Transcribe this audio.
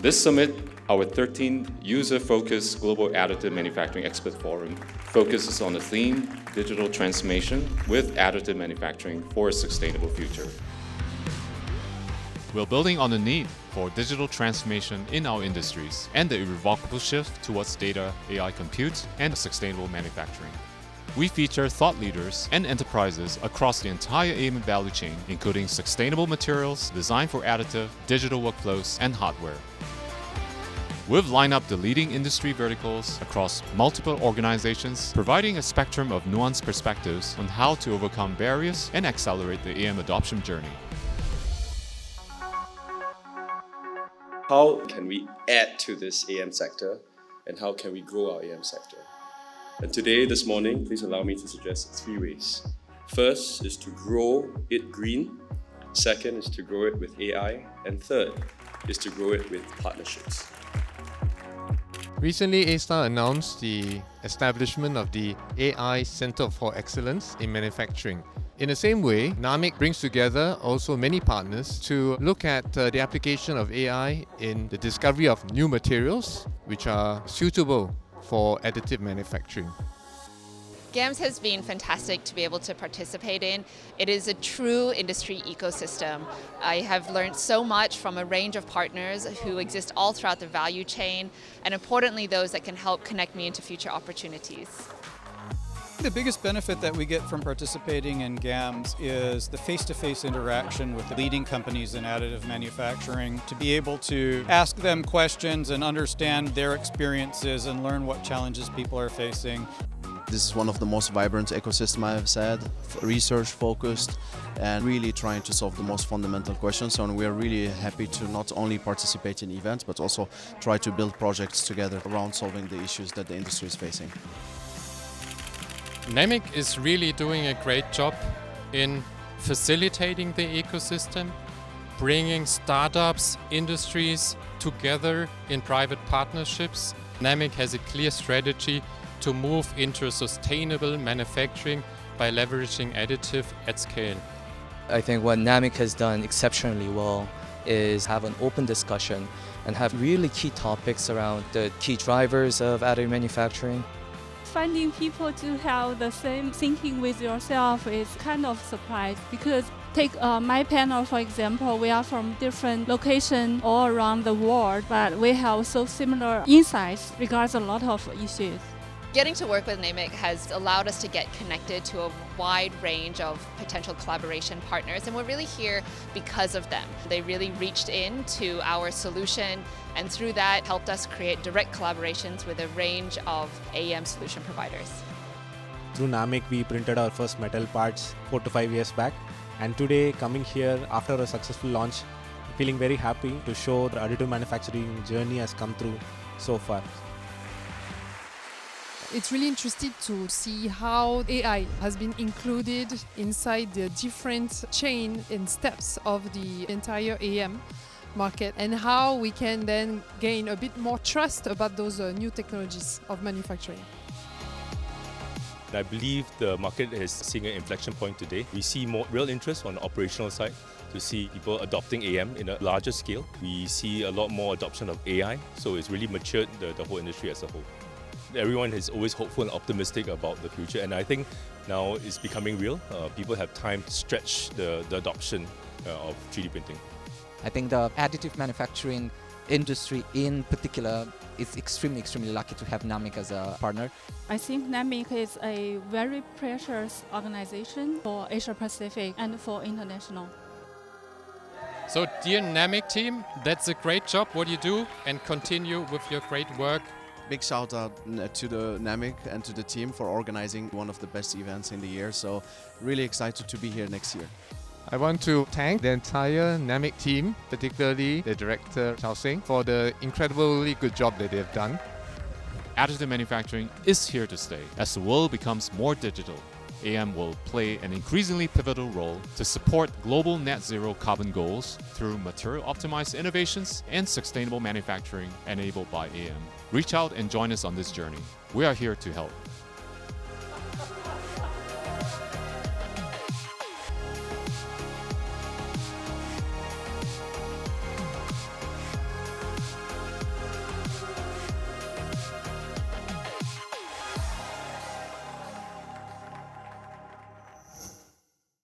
This summit, our 13th user-focused Global Additive Manufacturing Expert Forum, focuses on the theme Digital Transformation with Additive Manufacturing for a Sustainable Future. We're building on the need for digital transformation in our industries and the irrevocable shift towards data, AI compute, and sustainable manufacturing. We feature thought leaders and enterprises across the entire AM value chain, including sustainable materials, design for additive, digital workflows, and hardware. We've lined up the leading industry verticals across multiple organizations, providing a spectrum of nuanced perspectives on how to overcome barriers and accelerate the AM adoption journey. How can we add to this AM sector, and how can we grow our AM sector? And today, this morning, please allow me to suggest 3 ways. First is to grow it green. Second is to grow it with AI. And third is to grow it with partnerships. Recently, A-Star announced the establishment of the AI Center for Excellence in Manufacturing. In the same way, NAMIC brings together also many partners to look at the application of AI in the discovery of new materials which are suitable for additive manufacturing. GAMS has been fantastic to be able to participate in. It is a true industry ecosystem. I have learned so much from a range of partners who exist all throughout the value chain, and importantly those that can help connect me into future opportunities. The biggest benefit that we get from participating in GAMS is the face-to-face interaction with the leading companies in additive manufacturing, to be able to ask them questions and understand their experiences and learn what challenges people are facing. This is one of the most vibrant ecosystems I've had, research focused and really trying to solve the most fundamental questions. And we are really happy to not only participate in events but also try to build projects together around solving the issues that the industry is facing. NAMIC is really doing a great job in facilitating the ecosystem, bringing startups, industries together in private partnerships. NAMIC has a clear strategy to move into sustainable manufacturing by leveraging additive at scale. I think what NAMIC has done exceptionally well is have an open discussion and have really key topics around the key drivers of additive manufacturing. Finding people to have the same thinking with yourself is kind of surprise, because take my panel for example, we are from different locations all around the world, but we have so similar insights regards a lot of issues. Getting to work with NAMIC has allowed us to get connected to a wide range of potential collaboration partners, and we're really here because of them. They really reached into our solution and through that helped us create direct collaborations with a range of AEM solution providers. Through NAMIC, we printed our first metal parts 4 to 5 years back, and today coming here after a successful launch, feeling very happy to show the additive manufacturing journey has come through so far. It's really interesting to see how AI has been included inside the different chain and steps of the entire AM market, and how we can then gain a bit more trust about those new technologies of manufacturing. I believe the market is seeing an inflection point today. We see more real interest on the operational side to see people adopting AM in a larger scale. We see a lot more adoption of AI, so it's really matured the whole industry as a whole. Everyone is always hopeful and optimistic about the future, and I think now it's becoming real. People have time to stretch the adoption of 3D printing. I think the additive manufacturing industry in particular is extremely lucky to have NAMIC as a partner. I think NAMIC is a very precious organization for Asia Pacific and for international. So dear NAMIC team, that's a great job what you do, and continue with your great work. Big shout out to the NAMIC and to the team for organizing one of the best events in the year. So really excited to be here next year. I want to thank the entire NAMIC team, particularly the director Chao Sing, for the incredibly good job that they have done. Additive manufacturing is here to stay. As the world becomes more digital, AM will play an increasingly pivotal role to support global net zero carbon goals through material optimized innovations and sustainable manufacturing enabled by AM. Reach out and join us on this journey. We are here to help.